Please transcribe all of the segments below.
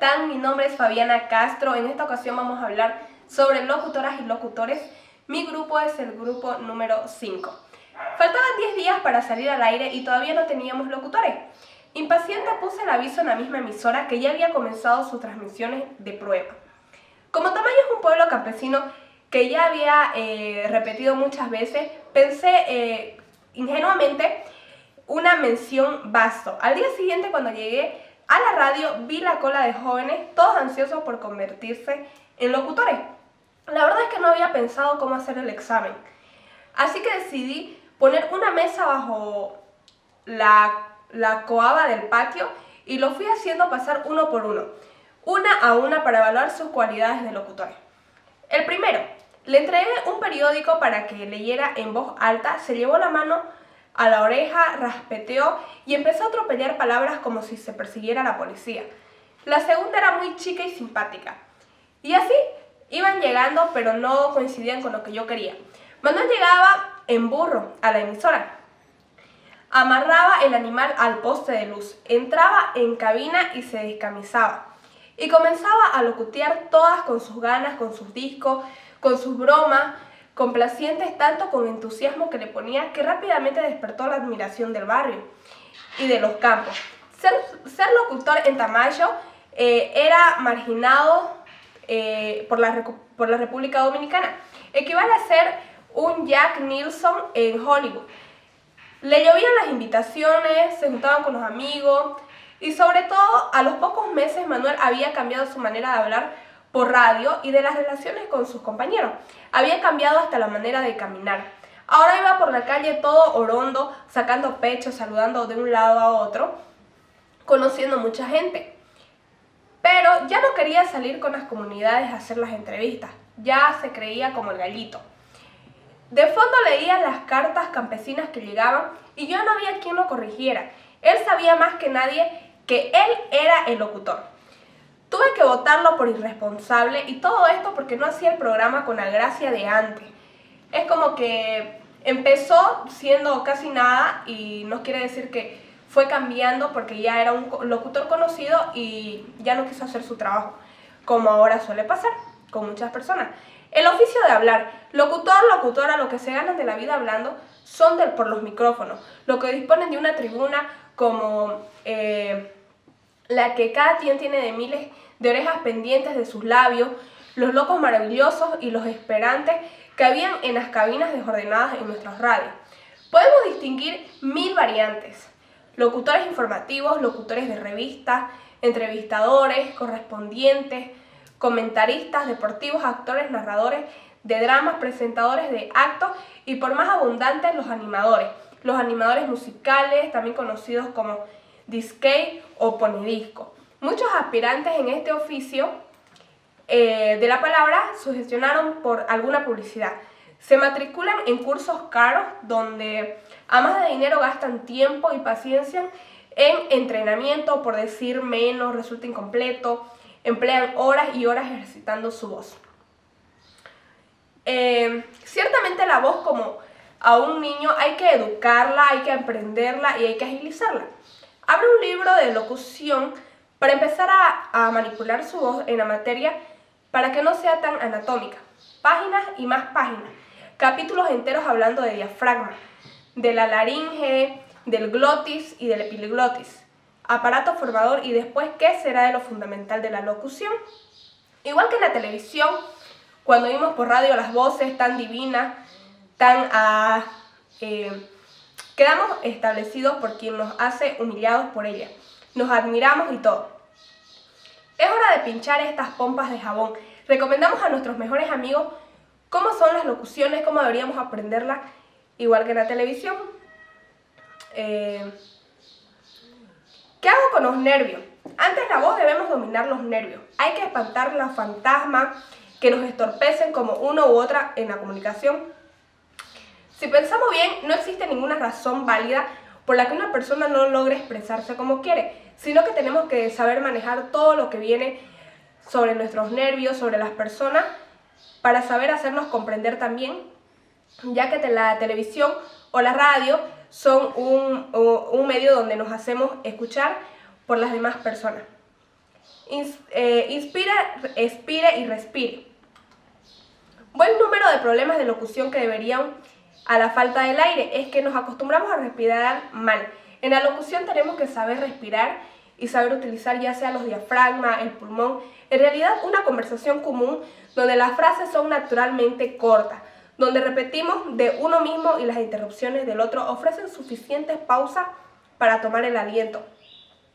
están? Mi nombre es Fabiana Castro. En esta ocasión vamos a hablar sobre locutoras y locutores. Mi grupo es el grupo número 5. Faltaban 10 días para salir al aire y todavía no teníamos locutores. Impaciente puse el aviso en la misma emisora que ya había comenzado sus transmisiones de prueba. Como Tamayo es un pueblo campesino que ya había repetido muchas veces, pensé ingenuamente una mención Basto. Al día siguiente, cuando llegué a la radio, vi la cola de jóvenes, todos ansiosos por convertirse en locutores. La verdad es que no había pensado cómo hacer el examen, así que decidí poner una mesa bajo la coaba del patio y lo fui haciendo pasar uno por uno, una a una, para evaluar sus cualidades de locutores. El primero, le entregué un periódico para que leyera en voz alta, se llevó la mano a la oreja, raspeteó y empezó a atropellar palabras como si se persiguiera a la policía. La segunda era muy chica y simpática. Y así iban llegando, pero no coincidían con lo que yo quería. Manuel llegaba en burro a la emisora. Amarraba el animal al poste de luz, entraba en cabina y se descamisaba. Y comenzaba a locutear todas con sus ganas, con sus discos, con sus bromas, complacientes, tanto con entusiasmo que le ponía, que rápidamente despertó la admiración del barrio y de los campos. Ser locutor en Tamayo era marginado por la República Dominicana. Equivale a ser un Jack Nicholson en Hollywood. Le llovían las invitaciones, se juntaban con los amigos y sobre todo a los pocos meses Manuel había cambiado su manera de hablar por radio y de las relaciones con sus compañeros. Había cambiado hasta la manera de caminar. Ahora iba por la calle todo orondo, sacando pecho, saludando de un lado a otro, conociendo mucha gente. Pero ya no quería salir con las comunidades a hacer las entrevistas. Ya se creía como el gallito. De fondo leía las cartas campesinas que llegaban y yo no había quien lo corrigiera. Él sabía más que nadie que él era el locutor. Tuve que votarlo por irresponsable y todo esto porque no hacía el programa con la gracia de antes. Es como que empezó siendo casi nada y no quiere decir que fue cambiando porque ya era un locutor conocido y ya no quiso hacer su trabajo, como ahora suele pasar con muchas personas. El oficio de hablar, locutor, locutora, lo que se ganan de la vida hablando son por los micrófonos, lo que disponen de una tribuna como la que cada quien tiene de miles de orejas pendientes de sus labios, los locos maravillosos y los esperantes que habían en las cabinas desordenadas en nuestras radios. Podemos distinguir 1000 variantes: locutores informativos, locutores de revistas, entrevistadores, correspondientes, comentaristas deportivos, actores, narradores de dramas, presentadores de actos y, por más abundantes, los animadores musicales, también conocidos como disquey o ponedisco. Muchos aspirantes en este oficio de la palabra sugestionaron por alguna publicidad. Se matriculan en cursos caros donde, a más de dinero, gastan tiempo y paciencia en entrenamiento, por decir menos, resulta incompleto, emplean horas y horas ejercitando su voz. Ciertamente la voz, como a un niño, hay que educarla, hay que aprenderla y hay que agilizarla. Abre un libro de locución para empezar a manipular su voz en la materia para que no sea tan anatómica. Páginas y más páginas. Capítulos enteros hablando de diafragma, de la laringe, del glotis y del epiglotis. Aparato formador y después qué será de lo fundamental de la locución. Igual que en la televisión, cuando vimos por radio las voces tan divinas, quedamos establecidos por quien nos hace humillados por ella. Nos admiramos y todo. Es hora de pinchar estas pompas de jabón. Recomendamos a nuestros mejores amigos cómo son las locuciones, cómo deberíamos aprenderlas, igual que en la televisión. ¿Qué hago con los nervios? Antes la voz debemos dominar los nervios. Hay que espantar los fantasmas que nos estorpecen como uno u otra en la comunicación. Si pensamos bien, no existe ninguna razón válida por la que una persona no logre expresarse como quiere, sino que tenemos que saber manejar todo lo que viene sobre nuestros nervios, sobre las personas, para saber hacernos comprender también, ya que la televisión o la radio son un medio donde nos hacemos escuchar por las demás personas. Inspire, expire y respire. Buen número de problemas de locución que deberían a la falta del aire es que nos acostumbramos a respirar mal. En la locución tenemos que saber respirar y saber utilizar ya sea los diafragmas, el pulmón. En realidad, una conversación común donde las frases son naturalmente cortas, donde repetimos de uno mismo y las interrupciones del otro ofrecen suficientes pausas para tomar el aliento.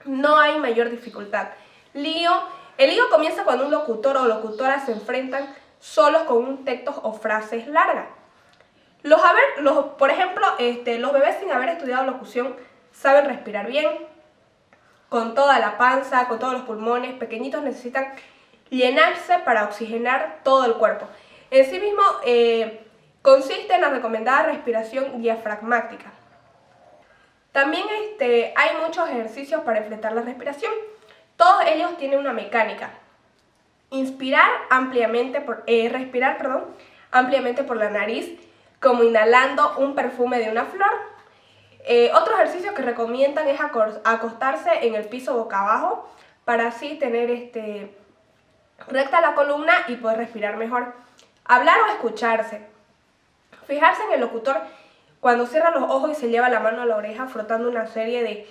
No hay mayor dificultad. El lío comienza cuando un locutor o locutora se enfrentan solos con un texto o frases largas. Por ejemplo, los bebés sin haber estudiado locución saben respirar bien, con toda la panza, con todos los pulmones pequeñitos necesitan llenarse para oxigenar todo el cuerpo. En sí mismo consiste en la recomendada respiración diafragmática. También hay muchos ejercicios para enfrentar la respiración. Todos ellos tienen una mecánica. Respirar ampliamente por la nariz, como inhalando un perfume de una flor. Otro ejercicio que recomiendan es acostarse en el piso boca abajo para así tener recta la columna y poder respirar mejor. Hablar o escucharse. Fijarse en el locutor cuando cierra los ojos y se lleva la mano a la oreja frotando una serie de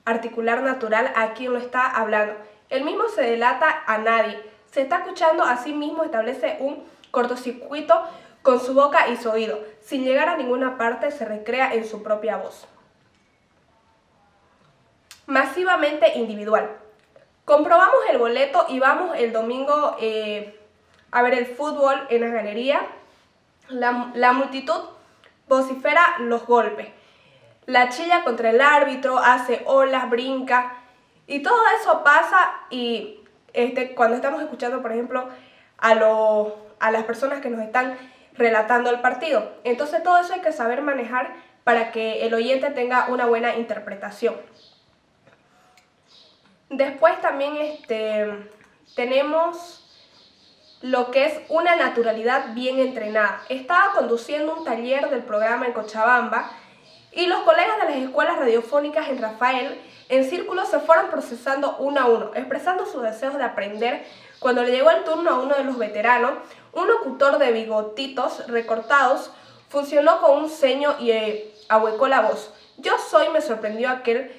articular natural a quien lo está hablando. El mismo se delata a nadie. Se está escuchando a sí mismo, establece un cortocircuito con su boca y su oído. Sin llegar a ninguna parte, se recrea en su propia voz. Masivamente individual. Comprobamos el boleto y vamos el domingo a ver el fútbol en la galería. La multitud vocifera los golpes. La chilla contra el árbitro, hace olas, brinca. Y todo eso pasa y cuando estamos escuchando, por ejemplo, a las personas que nos están relatando el partido. Entonces todo eso hay que saber manejar para que el oyente tenga una buena interpretación. Después también tenemos lo que es una naturalidad bien entrenada. Estaba conduciendo un taller del programa en Cochabamba y los colegas de las escuelas radiofónicas en Rafael en círculo se fueron procesando uno a uno, expresando sus deseos de aprender. Cuando le llegó el turno a uno de los veteranos, un locutor de bigotitos recortados funcionó con un ceño y ahuecó la voz. Me sorprendió aquel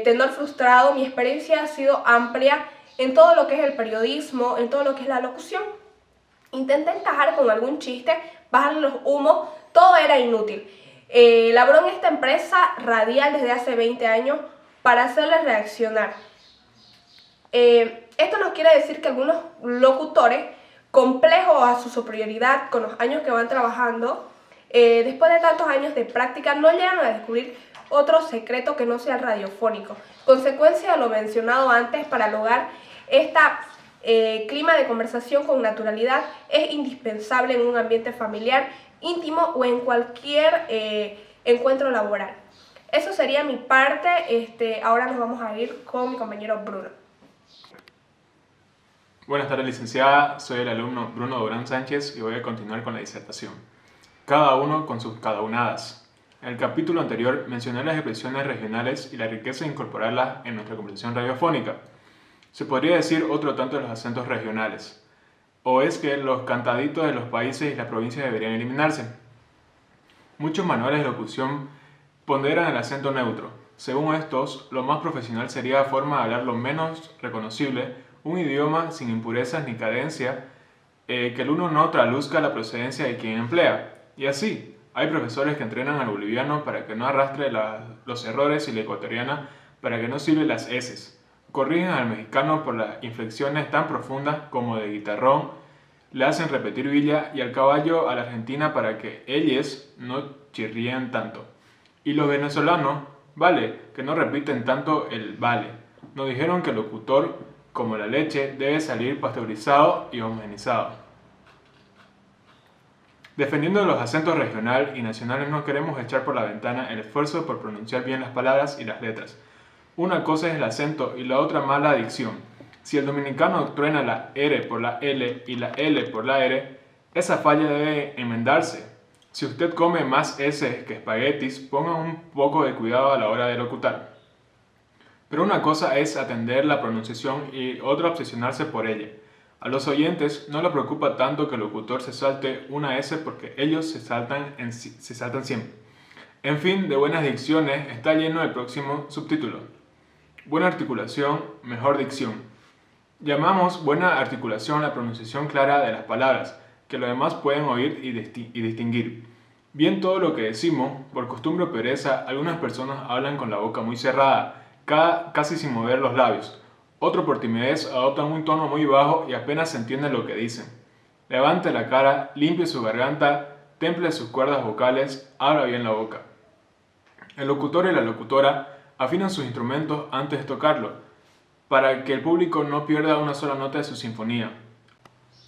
tenor frustrado. Mi experiencia ha sido amplia en todo lo que es el periodismo, en todo lo que es la locución. Intenté encajar con algún chiste, bajarle los humos, todo era inútil. Laboró en esta empresa radial desde hace 20 años para hacerles reaccionar. Esto nos quiere decir que algunos locutores, complejos a su superioridad con los años que van trabajando, después de tantos años de práctica, no llegan a descubrir otro secreto que no sea el radiofónico. Consecuencia de lo mencionado antes, para lograr clima de conversación con naturalidad, es indispensable en un ambiente familiar, íntimo o en cualquier encuentro laboral. Eso sería mi parte. Ahora nos vamos a ir con mi compañero Bruno. Buenas tardes, licenciada. Soy el alumno Bruno Durán Sánchez y voy a continuar con la disertación. Cada uno con sus cadaunadas. En el capítulo anterior mencioné las expresiones regionales y la riqueza de incorporarlas en nuestra conversación radiofónica. Se podría decir otro tanto de los acentos regionales. ¿O es que los cantaditos de los países y las provincias deberían eliminarse? Muchos manuales de locución ponderan el acento neutro. Según estos, lo más profesional sería la forma de hablar lo menos reconocible, un idioma sin impurezas ni cadencia, que el uno no traduzca la procedencia de quien emplea. Y así, hay profesores que entrenan al boliviano para que no arrastre los errores y la ecuatoriana para que no silbe las eses. Corrigen al mexicano por las inflexiones tan profundas como de guitarrón, le hacen repetir villa y al caballo a la argentina para que ellos no chirríen tanto. Y los venezolanos, vale, que no repiten tanto el vale. Nos dijeron que el locutor, como la leche, debe salir pasteurizado y homogenizado. Defendiendo los acentos regional y nacionales, no queremos echar por la ventana el esfuerzo por pronunciar bien las palabras y las letras. Una cosa es el acento y la otra mala dicción. Si el dominicano truena la R por la L y la L por la R, esa falla debe enmendarse. Si usted come más S que espaguetis, ponga un poco de cuidado a la hora de locutar. Pero una cosa es atender la pronunciación y otra obsesionarse por ella. A los oyentes no les preocupa tanto que el locutor se salte una S porque ellos se saltan siempre. En fin, de buenas dicciones está lleno el próximo subtítulo. Buena articulación, mejor dicción. Llamamos buena articulación la pronunciación clara de las palabras, que los demás pueden oír y distinguir. Bien todo lo que decimos, por costumbre o pereza, algunas personas hablan con la boca muy cerrada, casi sin mover los labios. Otro por timidez adoptan un tono muy bajo y apenas se entiende lo que dicen. Levante la cara, limpie su garganta, temple sus cuerdas vocales, abra bien la boca. El locutor y la locutora afinan sus instrumentos antes de tocarlo, para que el público no pierda una sola nota de su sinfonía.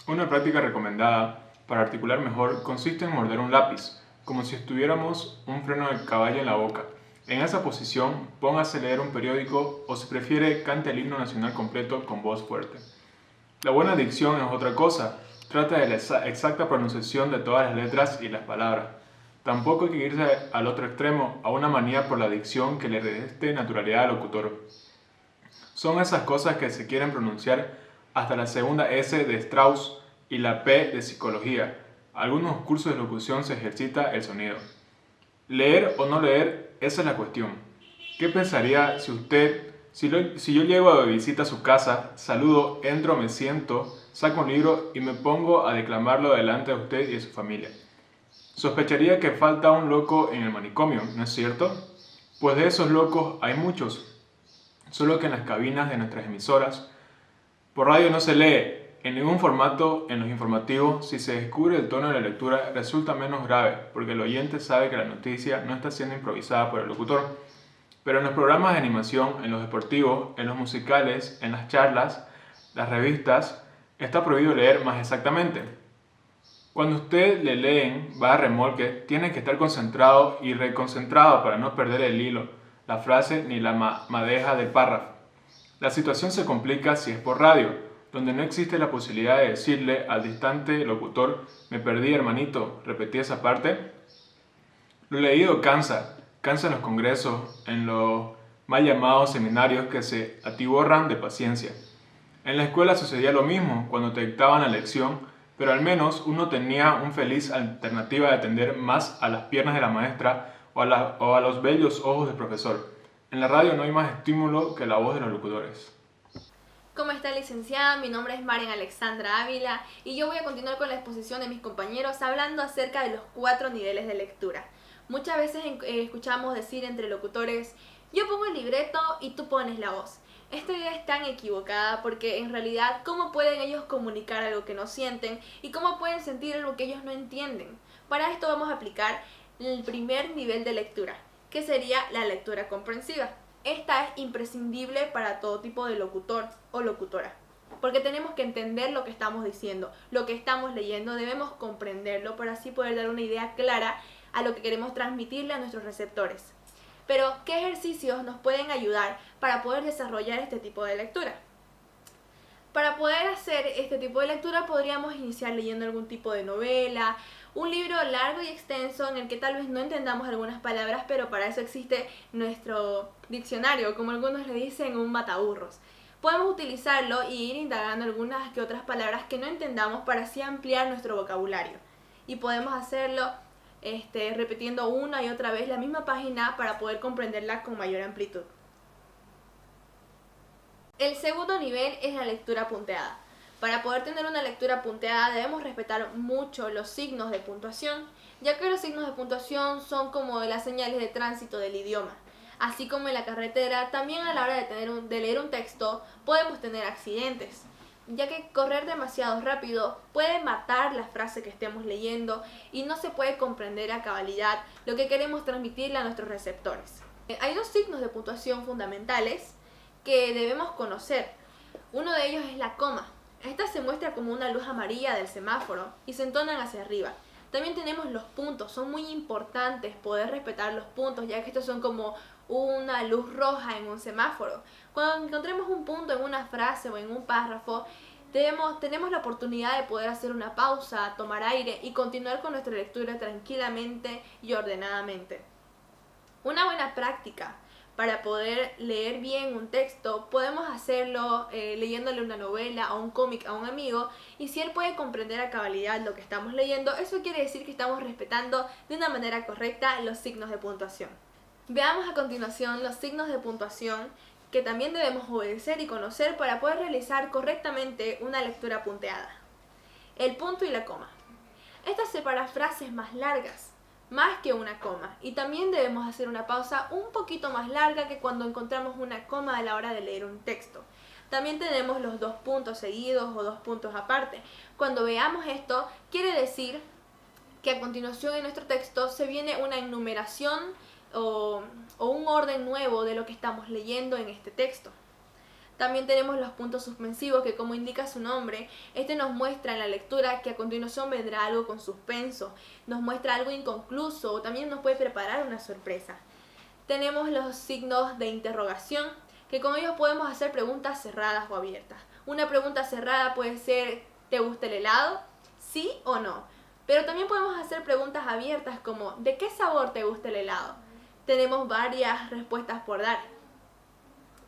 Una práctica recomendada para articular mejor consiste en morder un lápiz, como si estuviéramos un freno de caballo en la boca. En esa posición, póngase a leer un periódico o si prefiere, cante el himno nacional completo con voz fuerte. La buena dicción es otra cosa, trata de la exacta pronunciación de todas las letras y las palabras. Tampoco hay que irse al otro extremo, a una manía por la dicción que le reste naturalidad al locutor. Son esas cosas que se quieren pronunciar hasta la segunda S de Strauss y la P de psicología. Algunos cursos de locución se ejercita el sonido. Leer o no leer, esa es la cuestión. ¿Qué pensaría si yo llego de visita a su casa, saludo, entro, me siento, saco un libro y me pongo a declamarlo delante de usted y de su familia? Sospecharía que falta un loco en el manicomio, ¿no es cierto? Pues de esos locos hay muchos, solo que en las cabinas de nuestras emisoras. Por radio no se lee, en ningún formato en los informativos. Si se descubre el tono de la lectura resulta menos grave, porque el oyente sabe que la noticia no está siendo improvisada por el locutor. Pero en los programas de animación, en los deportivos, en los musicales, en las charlas, las revistas, está prohibido leer más exactamente. Cuando usted le leen, va a remolque, tiene que estar concentrado y reconcentrado para no perder el hilo, la frase ni la madeja del párrafo. La situación se complica si es por radio, donde no existe la posibilidad de decirle al distante locutor: me perdí, hermanito, repetí esa parte. Lo leído cansa en los congresos, en los mal llamados seminarios que se atiborran de paciencia. En la escuela sucedía lo mismo cuando te dictaban la lección, pero al menos uno tenía una feliz alternativa de atender más a las piernas de la maestra o a los bellos ojos del profesor. En la radio no hay más estímulo que la voz de los locutores. ¿Cómo está, licenciada? Mi nombre es Marian Alexandra Ávila y yo voy a continuar con la exposición de mis compañeros hablando acerca de los 4 niveles de lectura. Muchas veces escuchamos decir entre locutores: yo pongo el libreto y tú pones la voz. Esta idea es tan equivocada porque en realidad, ¿cómo pueden ellos comunicar algo que no sienten y cómo pueden sentir algo que ellos no entienden? Para esto vamos a aplicar el primer nivel de lectura, que sería la lectura comprensiva. Esta es imprescindible para todo tipo de locutor o locutora, porque tenemos que entender lo que estamos diciendo, lo que estamos leyendo, debemos comprenderlo para así poder dar una idea clara a lo que queremos transmitirle a nuestros receptores. Pero, ¿qué ejercicios nos pueden ayudar para poder desarrollar este tipo de lectura? Para poder hacer este tipo de lectura podríamos iniciar leyendo algún tipo de novela, un libro largo y extenso en el que tal vez no entendamos algunas palabras, pero para eso existe nuestro diccionario, como algunos le dicen, un mataburros. Podemos utilizarlo y ir indagando algunas que otras palabras que no entendamos para así ampliar nuestro vocabulario. Y podemos hacerlo repitiendo una y otra vez la misma página para poder comprenderla con mayor amplitud. El segundo nivel es la lectura punteada. Para poder tener una lectura punteada debemos respetar mucho los signos de puntuación, ya que los signos de puntuación son como las señales de tránsito del idioma. Así como en la carretera, también a la hora de leer un texto podemos tener accidentes, ya que correr demasiado rápido puede matar la frase que estemos leyendo y no se puede comprender a cabalidad lo que queremos transmitirle a nuestros receptores. Hay 2 signos de puntuación fundamentales que debemos conocer. Uno de ellos es la coma. Esta se muestra como una luz amarilla del semáforo y se entonan hacia arriba. También tenemos los puntos. Son muy importantes poder respetar los puntos, ya que estos son como una luz roja en un semáforo. Cuando encontremos un punto en una frase o en un párrafo, tenemos la oportunidad de poder hacer una pausa, tomar aire y continuar con nuestra lectura tranquilamente y ordenadamente. Una buena práctica para poder leer bien un texto, podemos hacerlo leyéndole una novela o un cómic a un amigo, y si él puede comprender a cabalidad lo que estamos leyendo, eso quiere decir que estamos respetando de una manera correcta los signos de puntuación. Veamos a continuación los signos de puntuación que también debemos obedecer y conocer para poder realizar correctamente una lectura punteada. El punto y la coma. Esta separa frases más largas, más que una coma, y también debemos hacer una pausa un poquito más larga que cuando encontramos una coma a la hora de leer un texto. También tenemos los 2 puntos seguidos o 2 puntos aparte. Cuando veamos esto, quiere decir que a continuación en nuestro texto se viene una enumeración o un orden nuevo de lo que estamos leyendo en este texto. También tenemos los puntos suspensivos que, como indica su nombre, este nos muestra en la lectura que a continuación vendrá algo con suspenso, nos muestra algo inconcluso o también nos puede preparar una sorpresa. Tenemos los signos de interrogación, que con ellos podemos hacer preguntas cerradas o abiertas. Una pregunta cerrada puede ser ¿te gusta el helado? ¿Sí o no? Pero también podemos hacer preguntas abiertas como ¿de qué sabor te gusta el helado? Tenemos varias respuestas por dar.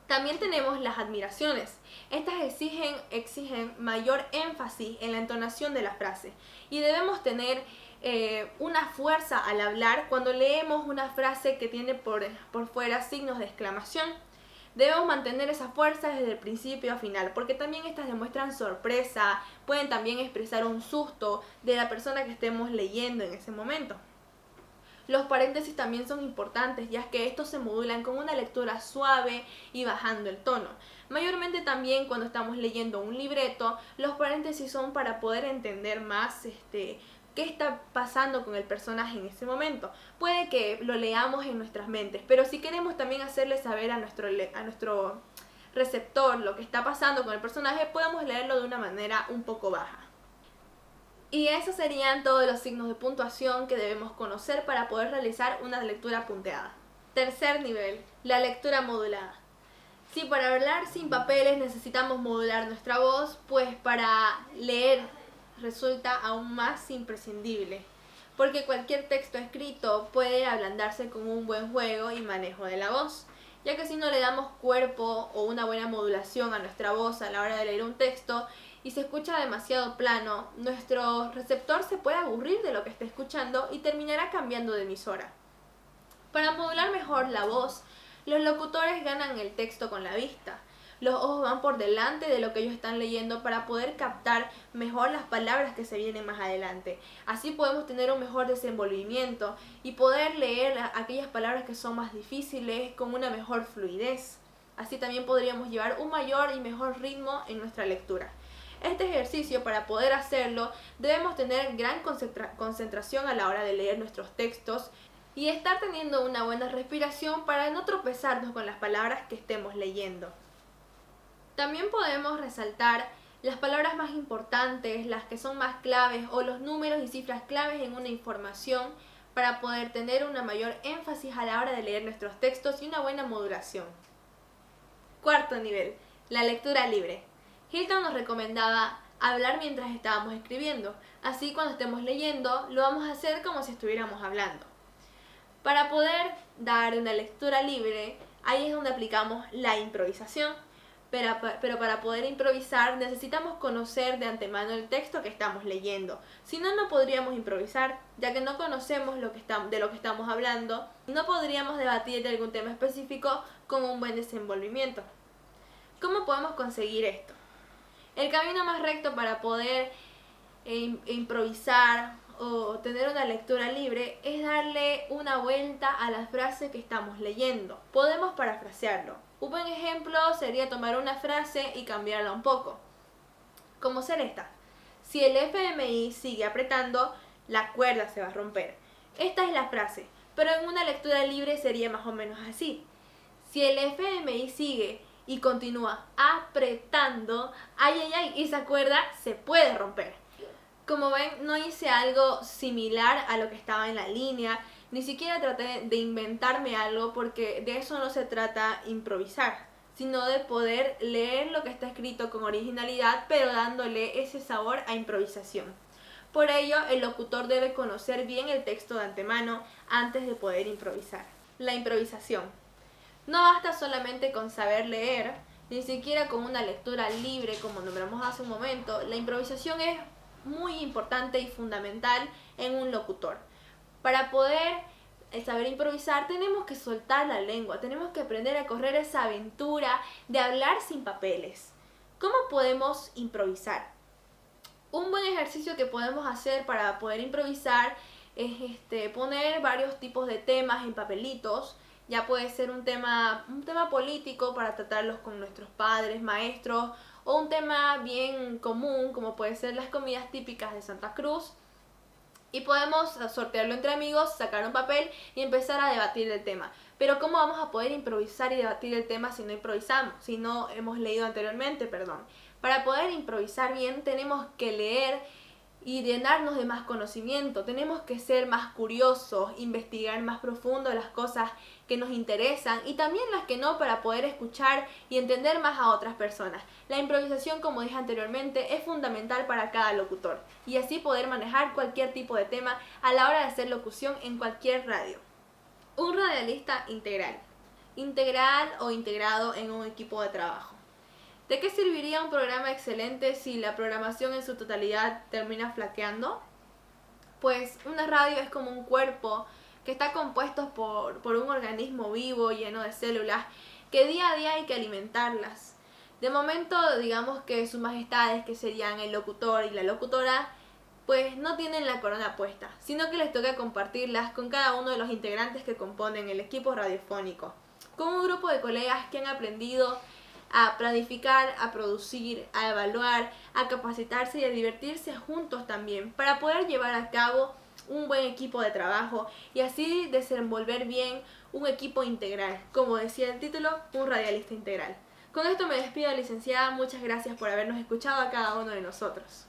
También tenemos las admiraciones. Estas exigen mayor énfasis en la entonación de la frase y debemos tener una fuerza al hablar cuando leemos una frase que tiene por fuera signos de exclamación. Debemos mantener esa fuerza desde el principio a final, porque también estas demuestran sorpresa, pueden también expresar un susto de la persona que estemos leyendo en ese momento. Los paréntesis también son importantes, ya que estos se modulan con una lectura suave y bajando el tono. Mayormente también cuando estamos leyendo un libreto, los paréntesis son para poder entender más qué está pasando con el personaje en ese momento. Puede que lo leamos en nuestras mentes, pero si queremos también hacerle saber a nuestro receptor lo que está pasando con el personaje, podemos leerlo de una manera un poco baja. Y esos serían todos los signos de puntuación que debemos conocer para poder realizar una lectura punteada. Tercer nivel, la lectura modulada. Si para hablar sin papeles necesitamos modular nuestra voz, pues para leer resulta aún más imprescindible, porque cualquier texto escrito puede ablandarse con un buen juego y manejo de la voz, ya que si no le damos cuerpo o una buena modulación a nuestra voz a la hora de leer un texto y se escucha demasiado plano, nuestro receptor se puede aburrir de lo que está escuchando y terminará cambiando de emisora. Para modular mejor la voz, los locutores ganan el texto con la vista. Los ojos van por delante de lo que ellos están leyendo para poder captar mejor las palabras que se vienen más adelante. Así podemos tener un mejor desenvolvimiento y poder leer aquellas palabras que son más difíciles con una mejor fluidez. Así también podríamos llevar un mayor y mejor ritmo en nuestra lectura. Este ejercicio, para poder hacerlo, debemos tener gran concentración a la hora de leer nuestros textos y estar teniendo una buena respiración para no tropezarnos con las palabras que estemos leyendo. También podemos resaltar las palabras más importantes, las que son más claves o los números y cifras claves en una información para poder tener una mayor énfasis a la hora de leer nuestros textos y una buena modulación. Cuarto nivel, la lectura libre. Hilton nos recomendaba hablar mientras estábamos escribiendo, así cuando estemos leyendo lo vamos a hacer como si estuviéramos hablando. Para poder dar una lectura libre, ahí es donde aplicamos la improvisación, pero para poder improvisar necesitamos conocer de antemano el texto que estamos leyendo, si no, no podríamos improvisar, ya que no conocemos de lo que estamos hablando, no podríamos debatir de algún tema específico con un buen desenvolvimiento. ¿Cómo podemos conseguir esto? El camino más recto para poder improvisar o tener una lectura libre es darle una vuelta a la frase que estamos leyendo. Podemos parafrasearlo. Un buen ejemplo sería tomar una frase y cambiarla un poco. Como ser esta: si el FMI sigue apretando, la cuerda se va a romper. Esta es la frase, pero en una lectura libre sería más o menos así: si el FMI sigue y continúa apretando, esa cuerda se puede romper. Como ven, no hice algo similar a lo que estaba en la línea, ni siquiera traté de inventarme algo, porque de eso no se trata improvisar, sino de poder leer lo que está escrito con originalidad, pero dándole ese sabor a improvisación. Por ello, el locutor debe conocer bien el texto de antemano antes de poder improvisar. La improvisación. No basta solamente con saber leer, ni siquiera con una lectura libre como nombramos hace un momento. La improvisación es muy importante y fundamental en un locutor. Para poder saber improvisar tenemos que soltar la lengua, tenemos que aprender a correr esa aventura de hablar sin papeles. ¿Cómo podemos improvisar? Un buen ejercicio que podemos hacer para poder improvisar es poner varios tipos de temas en papelitos. Ya puede ser un tema político para tratarlos con nuestros padres, maestros, o un tema bien común como puede ser las comidas típicas de Santa Cruz. Y podemos sortearlo entre amigos, sacar un papel y empezar a debatir el tema. Pero ¿cómo vamos a poder improvisar y debatir el tema si no improvisamos? Si no hemos leído anteriormente, perdón. Para poder improvisar bien tenemos que leer y llenarnos de más conocimiento. Tenemos que ser más curiosos, investigar más profundo las cosas que nos interesan y también las que no, para poder escuchar y entender más a otras personas. La improvisación, como dije anteriormente, es fundamental para cada locutor y así poder manejar cualquier tipo de tema a la hora de hacer locución en cualquier radio. Un radialista integral o integrado en un equipo de trabajo. ¿De qué serviría un programa excelente si la programación en su totalidad termina flaqueando? Pues una radio es como un cuerpo que está compuesto por un organismo vivo lleno de células que día a día hay que alimentarlas. De momento, digamos que sus majestades, que serían el locutor y la locutora, pues no tienen la corona puesta, sino que les toca compartirlas con cada uno de los integrantes que componen el equipo radiofónico, con un grupo de colegas que han aprendido a planificar, a producir, a evaluar, a capacitarse y a divertirse juntos también para poder llevar a cabo un buen equipo de trabajo y así desenvolver bien un equipo integral, como decía el título, un radialista integral. Con esto me despido, licenciada. Muchas gracias por habernos escuchado a cada uno de nosotros.